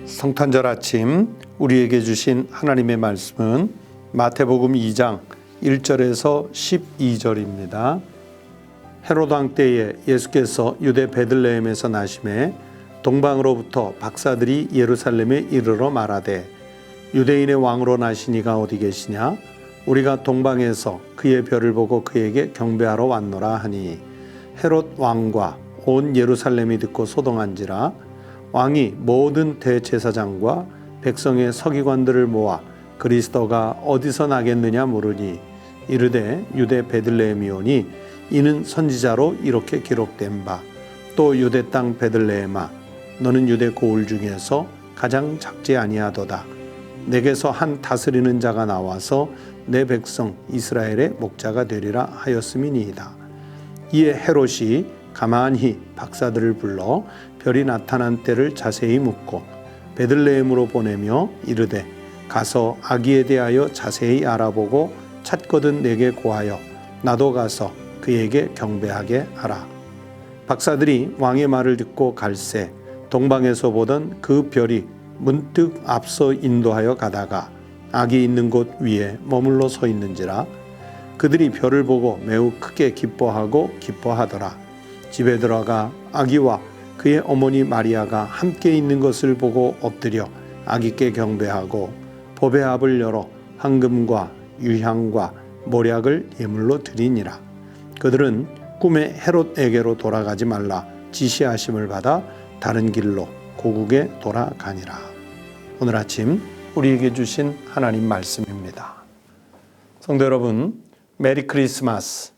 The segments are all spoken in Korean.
성탄절 아침 우리에게 주신 하나님의 말씀은 마태복음 2장 1절에서 12절입니다. 헤롯 왕 때에 예수께서 유대 베들레헴에서 나심에 동방으로부터 박사들이 예루살렘에 이르러 말하되 유대인의 왕으로 나신 이가 어디 계시냐? 우리가 동방에서 그의 별을 보고 그에게 경배하러 왔노라 하니 헤롯 왕과 온 예루살렘이 듣고 소동한지라. 왕이 모든 대제사장과 백성의 서기관들을 모아 그리스도가 어디서 나겠느냐 물으니 이르되 유대 베들레헴이오니 이는 선지자로 이렇게 기록된 바 또 유대 땅 베들레헴아 너는 유대 고을 중에서 가장 작지 아니하도다. 내게서 한 다스리는 자가 나와서 내 백성 이스라엘의 목자가 되리라 하였음이니이다. 이에 헤롯이 가만히 박사들을 불러 별이 나타난 때를 자세히 묻고 베들레헴으로 보내며 이르되 가서 아기에 대하여 자세히 알아보고 찾거든 내게 고하여 나도 가서 그에게 경배하게 하라. 박사들이 왕의 말을 듣고 갈새 동방에서 보던 그 별이 문득 앞서 인도하여 가다가 아기 있는 곳 위에 머물러 서 있는지라. 그들이 별을 보고 매우 크게 기뻐하더라. 집에 들어가 아기와 그의 어머니 마리아가 함께 있는 것을 보고 엎드려 아기께 경배하고 보배 압을 열어 황금과 유향과 모략을 예물로 드리니라. 그들은 꿈에 헤롯에게로 돌아가지 말라 지시하심을 받아 다른 길로 고국에 돌아가니라. 오늘 아침 우리에게 주신 하나님 말씀입니다. 성도 여러분, 메리 크리스마스,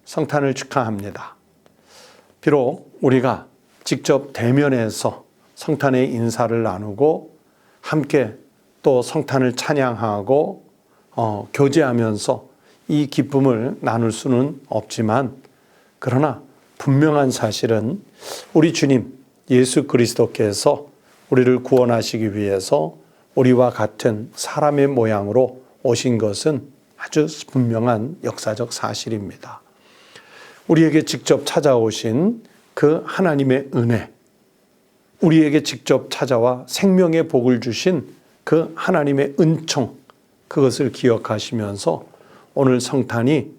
성탄을 축하합니다. 비록 우리가 직접 대면해서 성탄의 인사를 나누고 함께 또 성탄을 찬양하고 교제하면서 이 기쁨을 나눌 수는 없지만, 그러나 분명한 사실은 우리 주님 예수 그리스도께서 우리를 구원하시기 위해서 우리와 같은 사람의 모양으로 오신 것은 아주 분명한 역사적 사실입니다. 우리에게 직접 찾아오신 그 하나님의 은혜, 우리에게 직접 찾아와 생명의 복을 주신 그 하나님의 은총, 그것을 기억하시면서 오늘 성탄이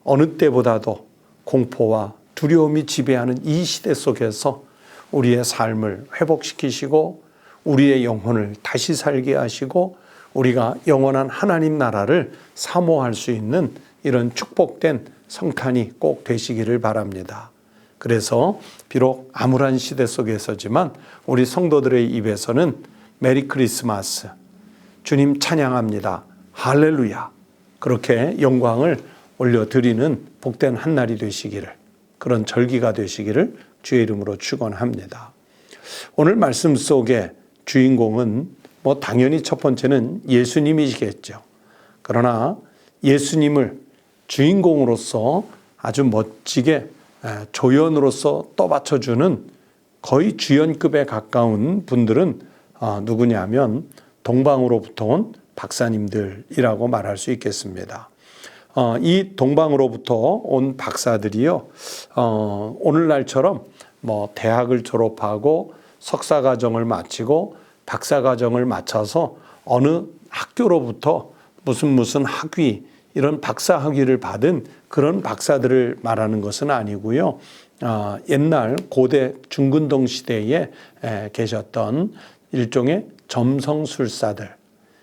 어느 때보다도 공포와 두려움이 지배하는 이 시대 속에서 우리의 삶을 회복시키시고 우리의 영혼을 다시 살게 하시고 우리가 영원한 하나님 나라를 사모할 수 있는 이런 축복된 성탄이 꼭 되시기를 바랍니다. 그래서 비록 암울한 시대 속에서지만 우리 성도들의 입에서는 메리 크리스마스, 주님 찬양합니다, 할렐루야, 그렇게 영광을 올려드리는 복된 한날이 되시기를, 그런 절기가 되시기를 주의 이름으로 축원합니다. 오늘 말씀 속에 주인공은 당연히 첫 번째는 예수님이시겠죠. 그러나 예수님을 주인공으로서 아주 멋지게 조연으로서 떠받쳐주는 거의 주연급에 가까운 분들은 누구냐면 동방으로부터 온 박사님들이라고 말할 수 있겠습니다. 이 동방으로부터 온 박사들이요, 오늘날처럼 대학을 졸업하고 석사과정을 마치고 박사과정을 마쳐서 어느 학교로부터 무슨 학위, 이런 박사 학위를 받은 그런 박사들을 말하는 것은 아니고요. 옛날 고대 중근동 시대에 계셨던 일종의 점성술사들,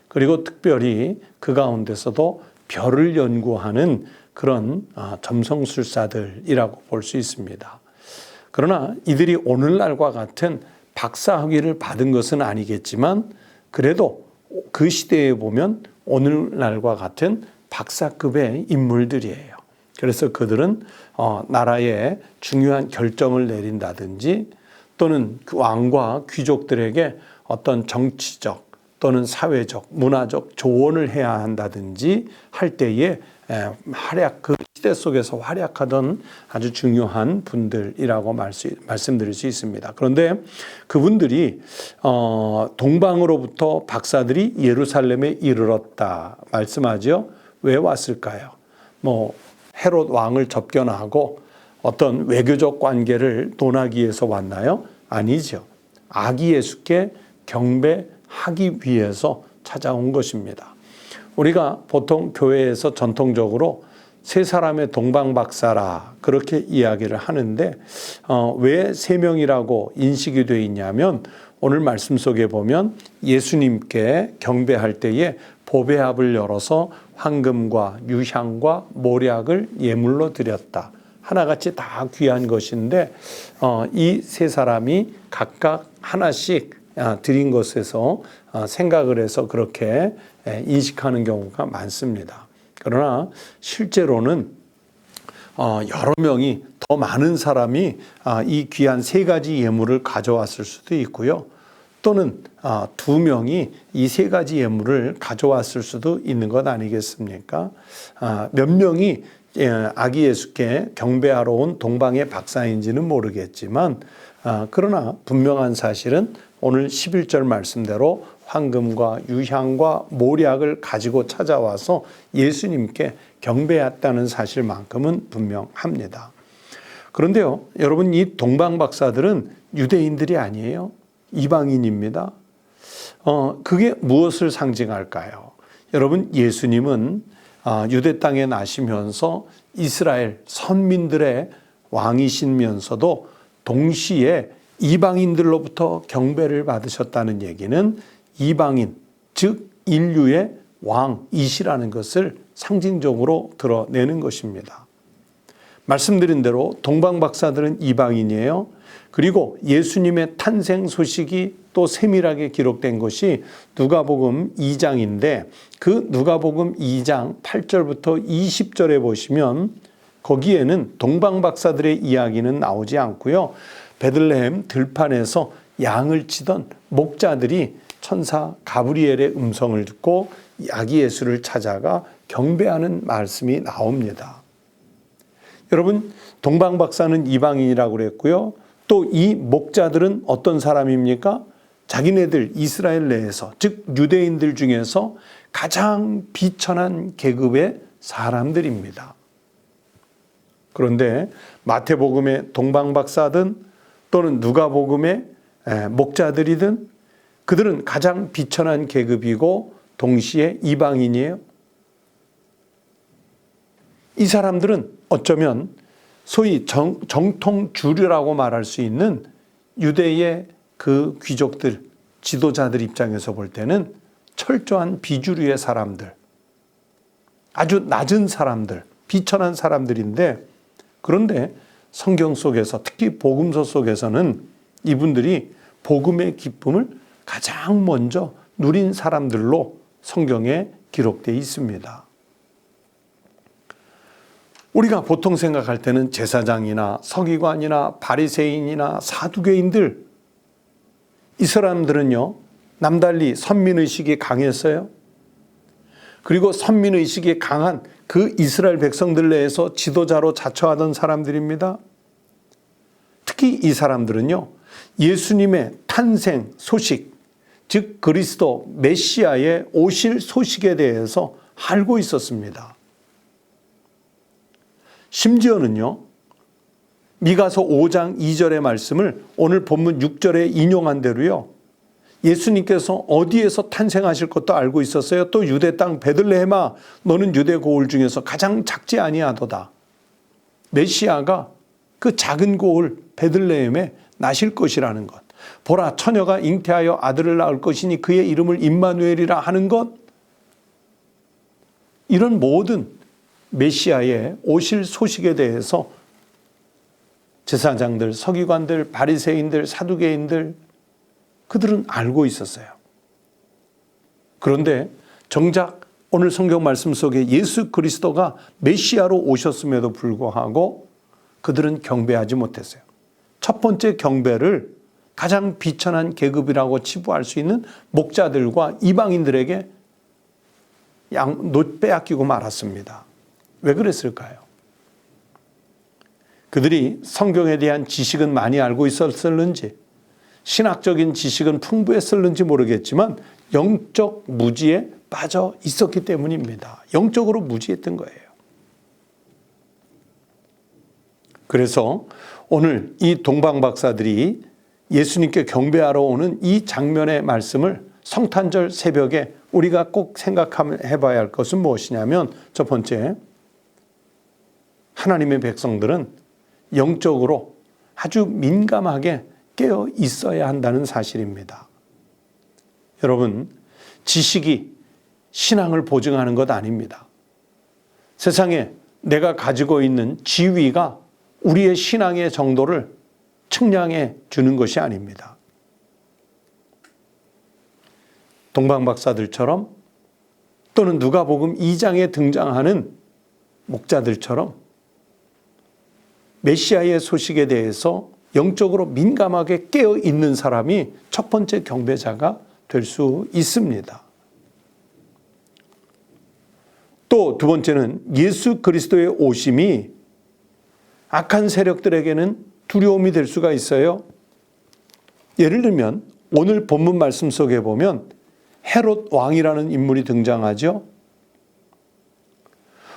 그리고 특별히 그 가운데서도 별을 연구하는 그런 점성술사들이라고 볼 수 있습니다. 그러나 이들이 오늘날과 같은 박사 학위를 받은 것은 아니겠지만 그래도 그 시대에 보면 오늘날과 같은 박사급의 인물들이에요. 그래서 그들은 나라의 중요한 결정을 내린다든지 또는 그 왕과 귀족들에게 어떤 정치적 또는 사회적, 문화적 조언을 해야 한다든지 할 때에 그 시대 속에서 활약하던 아주 중요한 분들이라고 말씀드릴 수 있습니다. 그런데 그분들이 동방으로부터 박사들이 예루살렘에 이르렀다 말씀하죠. 왜 왔을까요? 헤롯 왕을 접견하고 어떤 외교적 관계를 논하기 위해서 왔나요? 아니죠. 아기 예수께 경배하기 위해서 찾아온 것입니다. 우리가 보통 교회에서 전통적으로 세 사람의 동방박사라 그렇게 이야기를 하는데 왜 세 명이라고 인식이 되어 있냐면 오늘 말씀 속에 보면 예수님께 경배할 때에 보배합을 열어서 황금과 유향과 모략을 예물로 드렸다. 하나같이 다 귀한 것인데 이 세 사람이 각각 하나씩 드린 것에서 생각을 해서 그렇게 인식하는 경우가 많습니다. 그러나 실제로는 여러 명이 더 많은 사람이 이 귀한 세 가지 예물을 가져왔을 수도 있고요. 또는 두 명이 이 세 가지 예물을 가져왔을 수도 있는 것 아니겠습니까? 몇 명이 아기 예수께 경배하러 온 동방의 박사인지는 모르겠지만 그러나 분명한 사실은 오늘 11절 말씀대로 황금과 유향과 모략을 가지고 찾아와서 예수님께 경배했다는 사실만큼은 분명합니다. 그런데요, 여러분 이 동방 박사들은 유대인들이 아니에요. 이방인입니다. 그게 무엇을 상징할까요? 여러분 예수님은 유대 땅에 나시면서 이스라엘 선민들의 왕이시면서도 동시에 이방인들로부터 경배를 받으셨다는 얘기는 이방인, 즉 인류의 왕이시라는 것을 상징적으로 드러내는 것입니다. 말씀드린 대로 동방 박사들은 이방인이에요. 그리고 예수님의 탄생 소식이 또 세밀하게 기록된 것이 누가복음 2장인데 그 누가복음 2장 8절부터 20절에 보시면 거기에는 동방 박사들의 이야기는 나오지 않고요. 베들레헴 들판에서 양을 치던 목자들이 천사 가브리엘의 음성을 듣고 아기 예수를 찾아가 경배하는 말씀이 나옵니다. 여러분 동방 박사는 이방인이라고 그랬고요. 또 이 목자들은 어떤 사람입니까? 자기네들 이스라엘 내에서 즉 유대인들 중에서 가장 비천한 계급의 사람들입니다. 그런데 마태복음의 동방 박사든 또는 누가복음의 목자들이든 그들은 가장 비천한 계급이고 동시에 이방인이에요. 이 사람들은 어쩌면 소위 정통 주류라고 말할 수 있는 유대의 그 귀족들, 지도자들 입장에서 볼 때는 철저한 비주류의 사람들, 아주 낮은 사람들, 비천한 사람들인데 그런데 성경 속에서 특히 복음서 속에서는 이분들이 복음의 기쁨을 가장 먼저 누린 사람들로 성경에 기록되어 있습니다. 우리가 보통 생각할 때는 제사장이나 서기관이나 바리새인이나 사두개인들 이 사람들은요 남달리 선민의식이 강했어요. 그리고 선민의식이 강한 그 이스라엘 백성들 내에서 지도자로 자처하던 사람들입니다. 특히 이 사람들은요 예수님의 탄생 소식 즉 그리스도 메시아의 오실 소식에 대해서 알고 있었습니다. 심지어는요 미가서 5장 2절의 말씀을 오늘 본문 6절에 인용한 대로요 예수님께서 어디에서 탄생하실 것도 알고 있었어요. 또 유대 땅 베들레헴아 너는 유대 고을 중에서 가장 작지 아니하도다. 메시아가 그 작은 고을 베들레헴에 나실 것이라는 것. 보라 처녀가 잉태하여 아들을 낳을 것이니 그의 이름을 임마누엘이라 하는 것. 이런 모든 메시아의 오실 소식에 대해서 제사장들, 서기관들, 바리새인들, 사두개인들 그들은 알고 있었어요. 그런데 정작 오늘 성경 말씀 속에 예수 그리스도가 메시아로 오셨음에도 불구하고 그들은 경배하지 못했어요. 첫 번째 경배를 가장 비천한 계급이라고 치부할 수 있는 목자들과 이방인들에게 빼앗기고 말았습니다. 왜 그랬을까요? 그들이 성경에 대한 지식은 많이 알고 있었을는지 신학적인 지식은 풍부했을는지 모르겠지만 영적 무지에 빠져 있었기 때문입니다. 영적으로 무지했던 거예요. 그래서 오늘 이 동방 박사들이 예수님께 경배하러 오는 이 장면의 말씀을 성탄절 새벽에 우리가 꼭 생각해 봐야 할 것은 무엇이냐면, 첫 번째, 하나님의 백성들은 영적으로 아주 민감하게 깨어 있어야 한다는 사실입니다. 여러분, 지식이 신앙을 보증하는 것 아닙니다. 세상에 내가 가지고 있는 지위가 우리의 신앙의 정도를 측량해 주는 것이 아닙니다. 동방박사들처럼, 또는 누가복음 2장에 등장하는 목자들처럼 메시아의 소식에 대해서 영적으로 민감하게 깨어 있는 사람이 첫 번째 경배자가 될 수 있습니다. 또 두 번째는 예수 그리스도의 오심이 악한 세력들에게는 두려움이 될 수가 있어요. 예를 들면 오늘 본문 말씀 속에 보면 헤롯 왕이라는 인물이 등장하죠.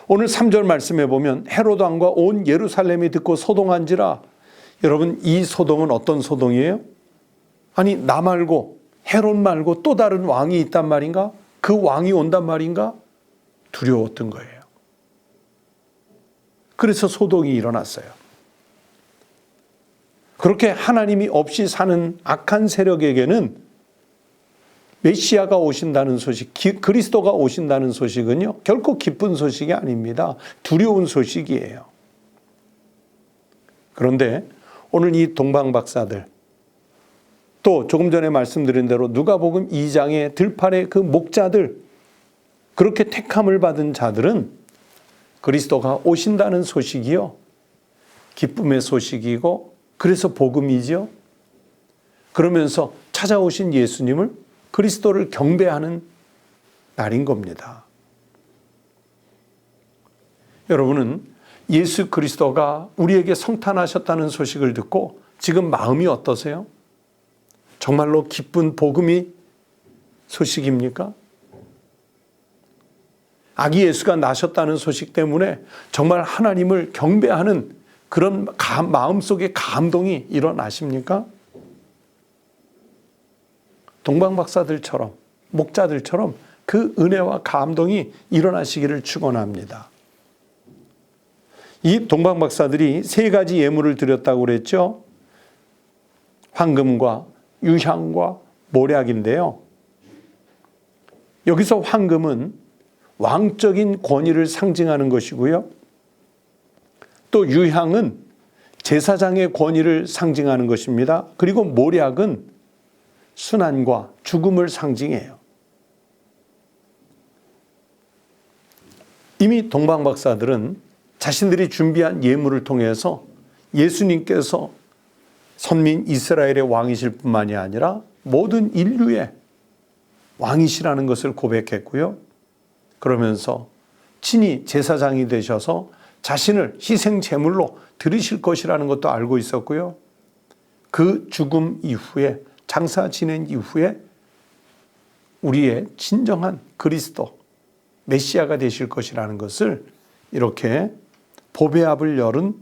오늘 3절 말씀에 보면 헤롯 왕과 온 예루살렘이 듣고 소동한지라. 여러분, 이 소동은 어떤 소동이에요? 아니, 나 말고 헤롯 말고 또 다른 왕이 있단 말인가? 그 왕이 온단 말인가? 두려웠던 거예요. 그래서 소동이 일어났어요. 그렇게 하나님이 없이 사는 악한 세력에게는 메시아가 오신다는 소식, 그리스도가 오신다는 소식은요, 결코 기쁜 소식이 아닙니다. 두려운 소식이에요. 그런데 오늘 이 동방박사들, 또 조금 전에 말씀드린 대로 누가복음 2장의 들판의 그 목자들, 그렇게 택함을 받은 자들은 그리스도가 오신다는 소식이요, 기쁨의 소식이고, 그래서 복음이죠. 그러면서 찾아오신 예수님을, 그리스도를 경배하는 날인 겁니다. 여러분은 예수 그리스도가 우리에게 성탄하셨다는 소식을 듣고 지금 마음이 어떠세요? 정말로 기쁜 복음이 소식입니까? 아기 예수가 나셨다는 소식 때문에 정말 하나님을 경배하는 그런 마음속에 감동이 일어나십니까? 동방박사들처럼, 목자들처럼 그 은혜와 감동이 일어나시기를 축원합니다. 이 동방박사들이 세 가지 예물을 드렸다고 그랬죠. 황금과 유향과 모략인데요. 여기서 황금은 왕적인 권위를 상징하는 것이고요. 또 유향은 제사장의 권위를 상징하는 것입니다. 그리고 모략은 순환과 죽음을 상징해요. 이미 동방박사들은 자신들이 준비한 예물을 통해서 예수님께서 선민 이스라엘의 왕이실 뿐만이 아니라 모든 인류의 왕이시라는 것을 고백했고요. 그러면서 친히 제사장이 되셔서 자신을 희생 제물로 드리실 것이라는 것도 알고 있었고요. 그 죽음 이후에, 장사 지낸 이후에 우리의 진정한 그리스도, 메시아가 되실 것이라는 것을 이렇게 보배압을 열은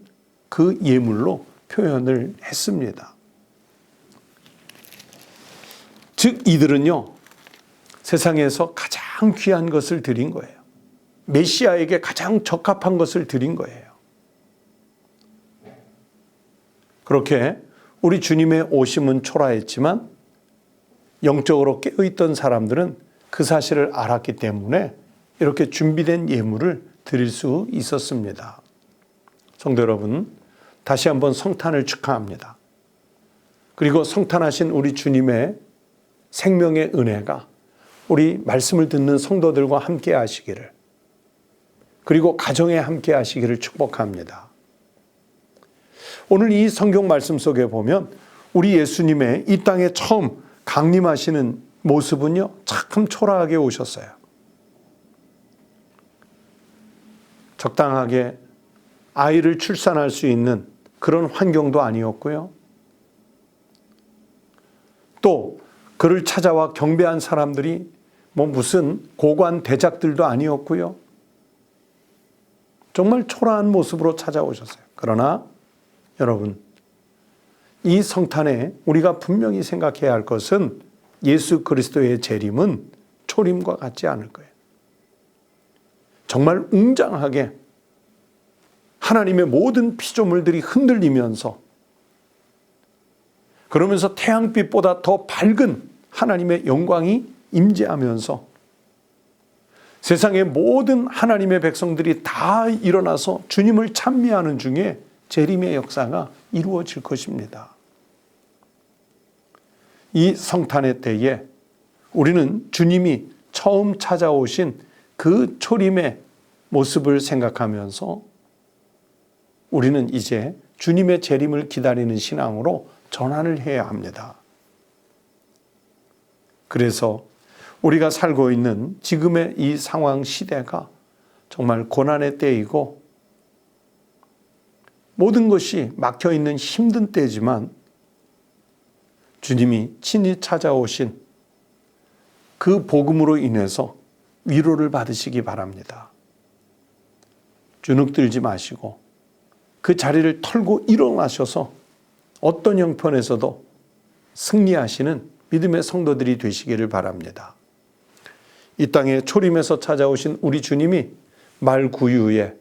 그 예물로 표현을 했습니다. 즉 이들은요, 세상에서 가장 귀한 것을 드린 거예요. 메시아에게 가장 적합한 것을 드린 거예요. 그렇게 우리 주님의 오심은 초라했지만 영적으로 깨어있던 사람들은 그 사실을 알았기 때문에 이렇게 준비된 예물을 드릴 수 있었습니다. 성도 여러분, 다시 한번 성탄을 축하합니다. 그리고 성탄하신 우리 주님의 생명의 은혜가 우리 말씀을 듣는 성도들과 함께 하시기를, 그리고 가정에 함께 하시기를 축복합니다. 오늘 이 성경 말씀 속에 보면 우리 예수님의 이 땅에 처음 강림하시는 모습은요, 참 초라하게 오셨어요. 적당하게 아이를 출산할 수 있는 그런 환경도 아니었고요. 또 그를 찾아와 경배한 사람들이 무슨 고관 대작들도 아니었고요. 정말 초라한 모습으로 찾아오셨어요. 그러나 여러분, 이 성탄에 우리가 분명히 생각해야 할 것은 예수 그리스도의 재림은 초림과 같지 않을 거예요. 정말 웅장하게 하나님의 모든 피조물들이 흔들리면서, 그러면서 태양빛보다 더 밝은 하나님의 영광이 임재하면서 세상의 모든 하나님의 백성들이 다 일어나서 주님을 찬미하는 중에 재림의 역사가 이루어질 것입니다. 이 성탄의 때에 우리는 주님이 처음 찾아오신 그 초림의 모습을 생각하면서 우리는 이제 주님의 재림을 기다리는 신앙으로 전환을 해야 합니다. 그래서 우리가 살고 있는 지금의 이 상황 시대가 정말 고난의 때이고 모든 것이 막혀있는 힘든 때지만 주님이 친히 찾아오신 그 복음으로 인해서 위로를 받으시기 바랍니다. 주눅들지 마시고 그 자리를 털고 일어나셔서 어떤 형편에서도 승리하시는 믿음의 성도들이 되시기를 바랍니다. 이 땅에 초림에서 찾아오신 우리 주님이 말구유에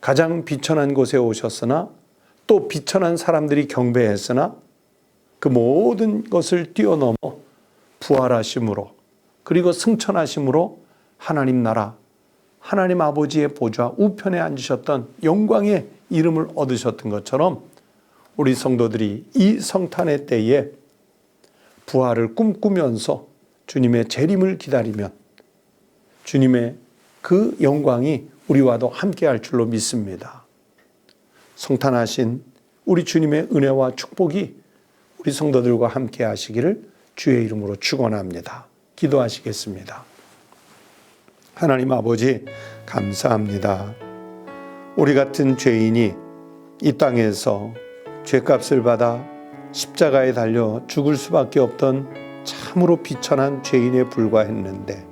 가장 비천한 곳에 오셨으나 또 비천한 사람들이 경배했으나 그 모든 것을 뛰어넘어 부활하심으로 그리고 승천하심으로 하나님 나라, 하나님 아버지의 보좌 우편에 앉으셨던 영광의 이름을 얻으셨던 것처럼 우리 성도들이 이 성탄의 때에 부활을 꿈꾸면서 주님의 재림을 기다리면 주님의 그 영광이 우리와도 함께할 줄로 믿습니다. 성탄하신 우리 주님의 은혜와 축복이 우리 성도들과 함께 하시기를 주의 이름으로 축원합니다. 기도하시겠습니다. 하나님 아버지, 감사합니다. 우리 같은 죄인이 이 땅에서 죄값을 받아 십자가에 달려 죽을 수밖에 없던 참으로 비천한 죄인에 불과했는데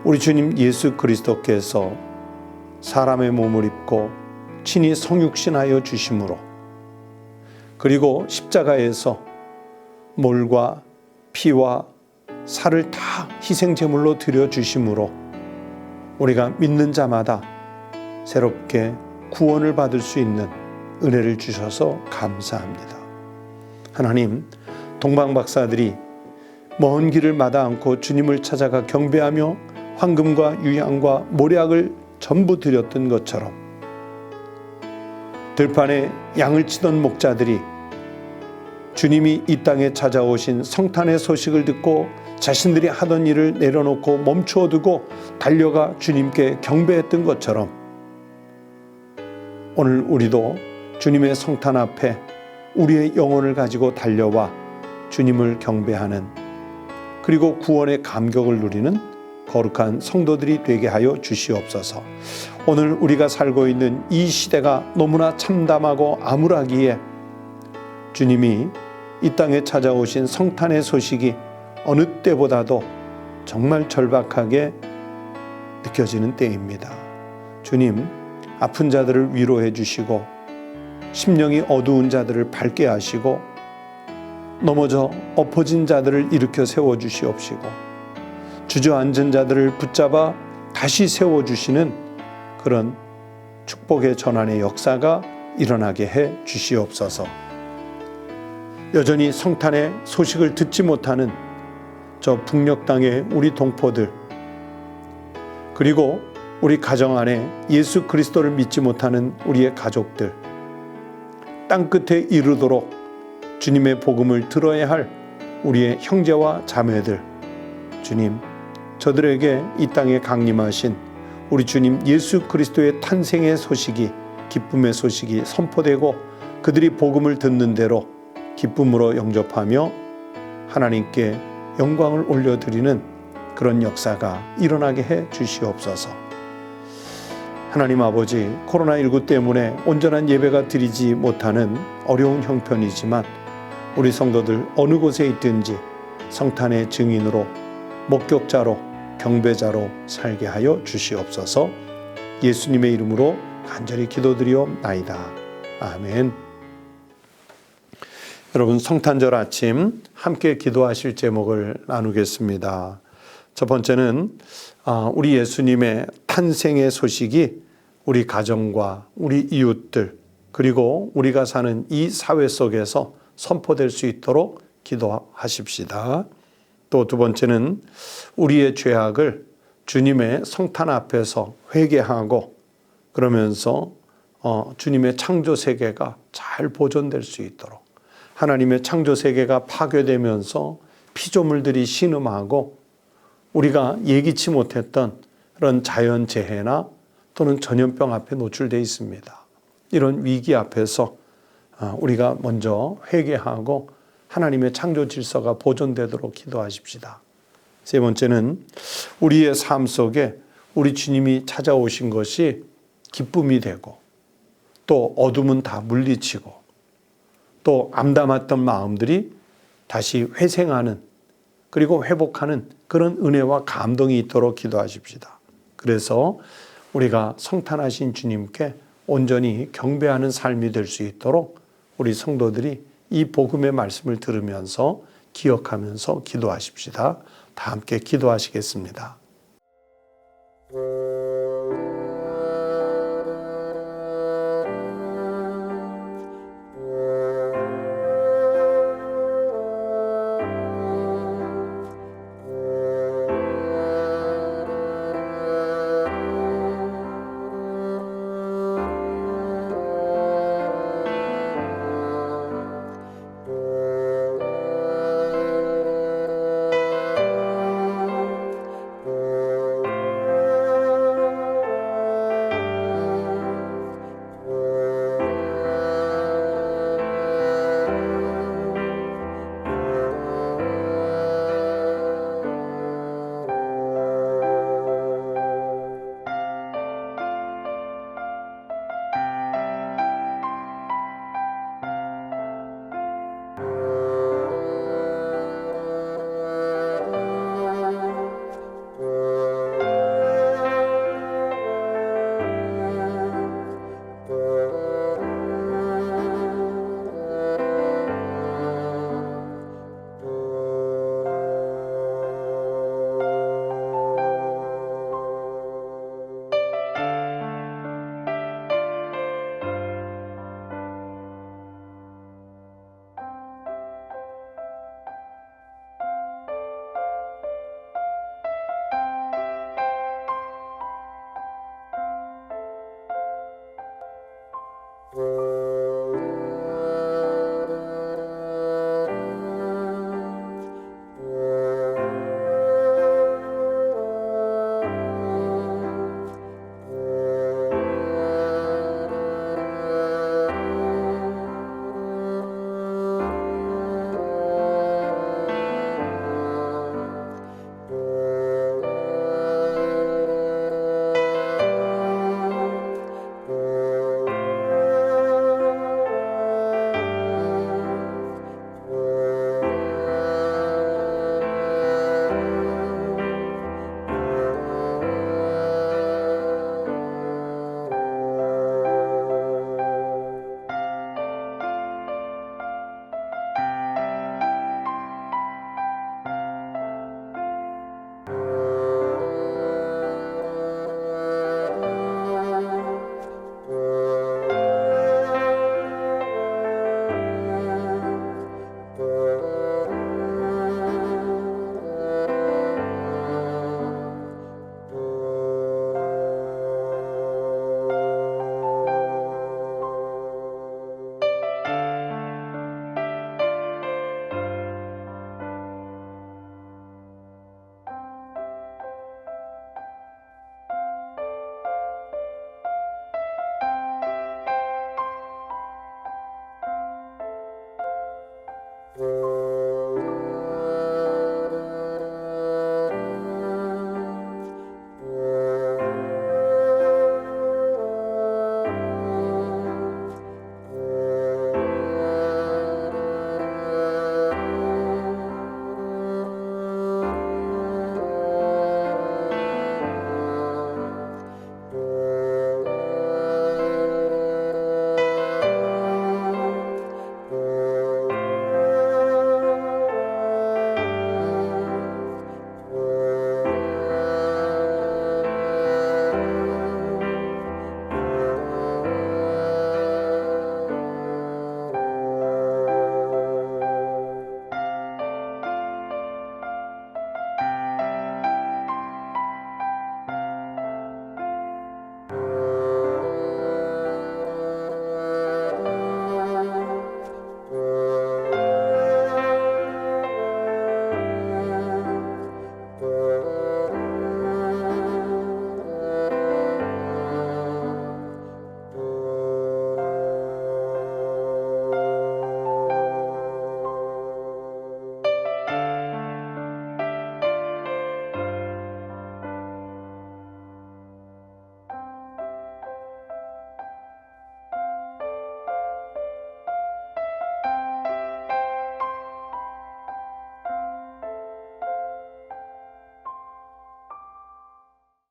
우리 주님 예수 그리스도께서 사람의 몸을 입고 친히 성육신하여 주심으로, 그리고 십자가에서 몰과 피와 살을 다 희생제물로 드려주심으로 우리가 믿는 자마다 새롭게 구원을 받을 수 있는 은혜를 주셔서 감사합니다. 하나님, 동방박사들이 먼 길을 마다 않고 주님을 찾아가 경배하며 황금과 유향과 모략을 전부 드렸던 것처럼 들판에 양을 치던 목자들이 주님이 이 땅에 찾아오신 성탄의 소식을 듣고 자신들이 하던 일을 내려놓고 멈추어 두고 달려가 주님께 경배했던 것처럼 오늘 우리도 주님의 성탄 앞에 우리의 영혼을 가지고 달려와 주님을 경배하는, 그리고 구원의 감격을 누리는 거룩한 성도들이 되게 하여 주시옵소서. 오늘 우리가 살고 있는 이 시대가 너무나 참담하고 암울하기에 주님이 이 땅에 찾아오신 성탄의 소식이 어느 때보다도 정말 절박하게 느껴지는 때입니다. 주님, 아픈 자들을 위로해 주시고 심령이 어두운 자들을 밝게 하시고 넘어져 엎어진 자들을 일으켜 세워주시옵시고 주저앉은 자들을 붙잡아 다시 세워주시는 그런 축복의 전환의 역사가 일어나게 해 주시옵소서. 여전히 성탄의 소식을 듣지 못하는 저 북녘 땅의 우리 동포들, 그리고 우리 가정 안에 예수 그리스도를 믿지 못하는 우리의 가족들, 땅끝에 이르도록 주님의 복음을 들어야 할 우리의 형제와 자매들, 주님, 저들에게 이 땅에 강림하신 우리 주님 예수 그리스도의 탄생의 소식이, 기쁨의 소식이 선포되고 그들이 복음을 듣는 대로 기쁨으로 영접하며 하나님께 영광을 올려드리는 그런 역사가 일어나게 해 주시옵소서. 하나님 아버지, 코로나19 때문에 온전한 예배가 드리지 못하는 어려운 형편이지만 우리 성도들 어느 곳에 있든지 성탄의 증인으로, 목격자로, 경배자로 살게 하여 주시옵소서. 예수님의 이름으로 간절히 기도드리옵나이다. 아멘. 여러분 성탄절 아침 함께 기도하실 제목을 나누겠습니다. 첫 번째는 우리 예수님의 탄생의 소식이 우리 가정과 우리 이웃들 그리고 우리가 사는 이 사회 속에서 선포될 수 있도록 기도하십시다. 또 두 번째는 우리의 죄악을 주님의 성탄 앞에서 회개하고 그러면서 주님의 창조 세계가 잘 보존될 수 있도록 하나님의 창조 세계가 파괴되면서 피조물들이 신음하고 우리가 예기치 못했던 그런 자연재해나 또는 전염병 앞에 노출되어 있습니다. 이런 위기 앞에서 우리가 먼저 회개하고 하나님의 창조 질서가 보존되도록 기도하십시다. 세 번째는 우리의 삶 속에 우리 주님이 찾아오신 것이 기쁨이 되고 또 어둠은 다 물리치고 또 암담했던 마음들이 다시 회생하는 그리고 회복하는 그런 은혜와 감동이 있도록 기도하십시다. 그래서 우리가 성탄하신 주님께 온전히 경배하는 삶이 될 수 있도록 우리 성도들이 이 복음의 말씀을 들으면서 기억하면서 기도하십시다. 다 함께 기도하시겠습니다.